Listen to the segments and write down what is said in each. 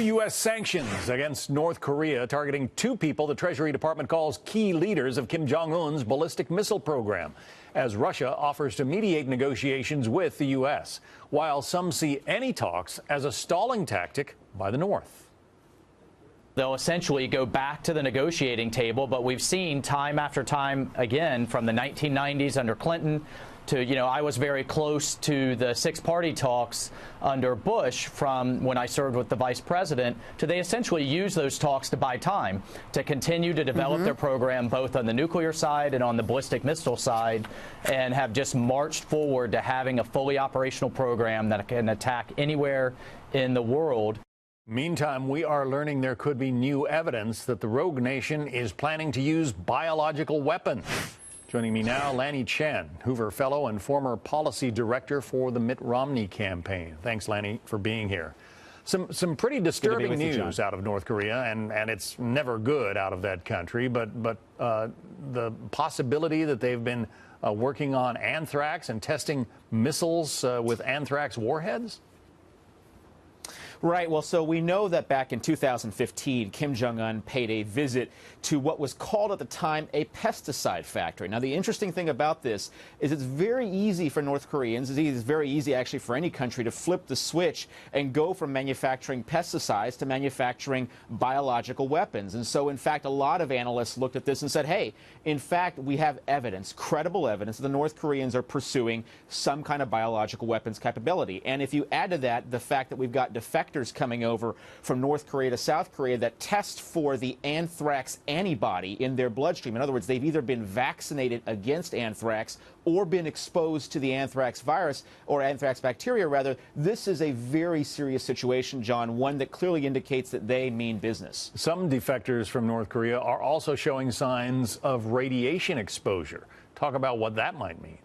U.S. sanctions against North Korea targeting two people the Treasury Department calls key leaders of Kim Jong-un's ballistic missile program, as Russia offers to mediate negotiations with the U.S., while some see any talks as a stalling tactic by the North. They'll essentially go back to the negotiating table, but we've seen time after time again from the 1990s under Clinton to, I was very close to the six-party talks under Bush from when I served with the vice president, to they essentially use those talks to buy time to continue to develop their program both on the nuclear side and on the ballistic missile side, and have just marched forward to having a fully operational program that can attack anywhere in the world. Meantime, we are learning there could be new evidence that the rogue nation is planning to use biological weapons. Joining me now, Lanny Chen, Hoover Fellow and former policy director for the Mitt Romney campaign. Thanks, Lanny, for being here. Some pretty disturbing news out of North Korea, and it's never good out of that country, but the possibility that they've been working on anthrax and testing missiles with anthrax warheads? Right. Well, so we know that back in 2015, Kim Jong-un paid a visit to what was called at the time a pesticide factory. Now, the interesting thing about this is it's very easy for North Koreans, it's very easy actually for any country to flip the switch and go from manufacturing pesticides to manufacturing biological weapons. And so, in fact, a lot of analysts looked at this and said, hey, in fact, we have evidence, credible evidence, that the North Koreans are pursuing some kind of biological weapons capability. And if you add to that the fact that we've got defectors coming over from North Korea to South Korea that test for the anthrax antibody in their bloodstream. In other words, they've either been vaccinated against anthrax or been exposed to the anthrax virus, or anthrax bacteria, rather. This is a very serious situation, John, one that clearly indicates that they mean business. Some defectors from North Korea are also showing signs of radiation exposure. Talk about what that might mean.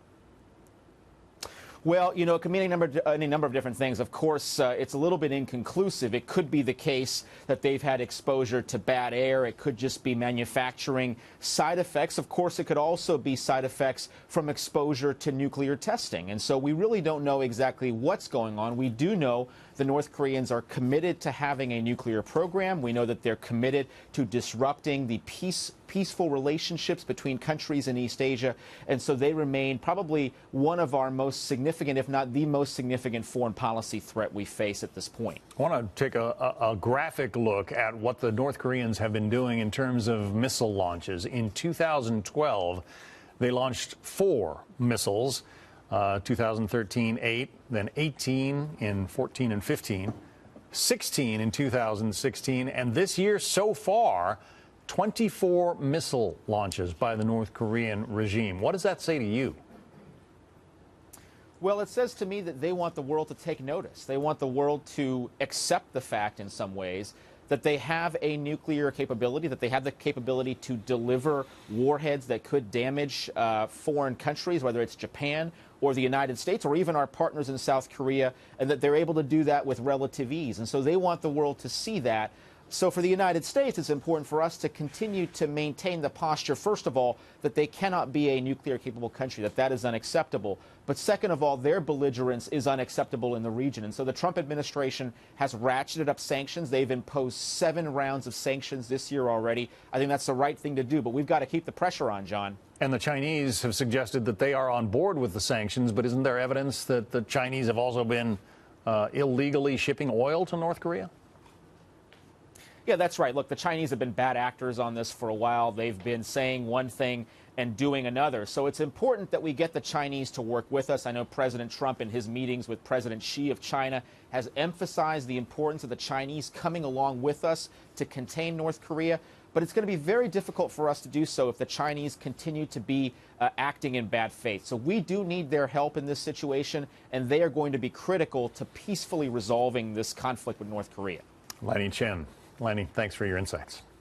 Well, it can mean any number of different things. Of course, it's a little bit inconclusive. It could be the case that they've had exposure to bad air. It could just be manufacturing side effects. Of course, it could also be side effects from exposure to nuclear testing. And so we really don't know exactly what's going on. We do know the North Koreans are committed to having a nuclear program. We know that they're committed to disrupting the peaceful relationships between countries in East Asia. And so they remain probably one of our most significant, if not the most significant, foreign policy threat we face at this point. I want to take a graphic look at what the North Koreans have been doing in terms of missile launches. In 2012, they launched 4 missiles. 2013, 8, then 18 in 14 and 15, 16 in 2016, and this year so far, 24 missile launches by the North Korean regime. What does that say to you? Well, it says to me that they want the world to take notice. They want the world to accept the fact in some ways that they have a nuclear capability, that they have the capability to deliver warheads that could damage foreign countries, whether it's Japan or the United States or even our partners in South Korea, and that they're able to do that with relative ease. And so they want the world to see that. So for the United States, it's important for us to continue to maintain the posture, first of all, that they cannot be a nuclear-capable country, that is unacceptable. But second of all, their belligerence is unacceptable in the region. And so the Trump administration has ratcheted up sanctions. They've imposed 7 rounds of sanctions this year already. I think that's the right thing to do, but we've got to keep the pressure on, John. And the Chinese have suggested that they are on board with the sanctions, but isn't there evidence that the Chinese have also been illegally shipping oil to North Korea? Yeah, that's right. Look, the Chinese have been bad actors on this for a while. They've been saying one thing and doing another. So it's important that we get the Chinese to work with us. I know President Trump in his meetings with President Xi of China has emphasized the importance of the Chinese coming along with us to contain North Korea. But it's going to be very difficult for us to do so if the Chinese continue to be acting in bad faith. So we do need their help in this situation, and they are going to be critical to peacefully resolving this conflict with North Korea. Lanny Chen. Lanny, thanks for your insights.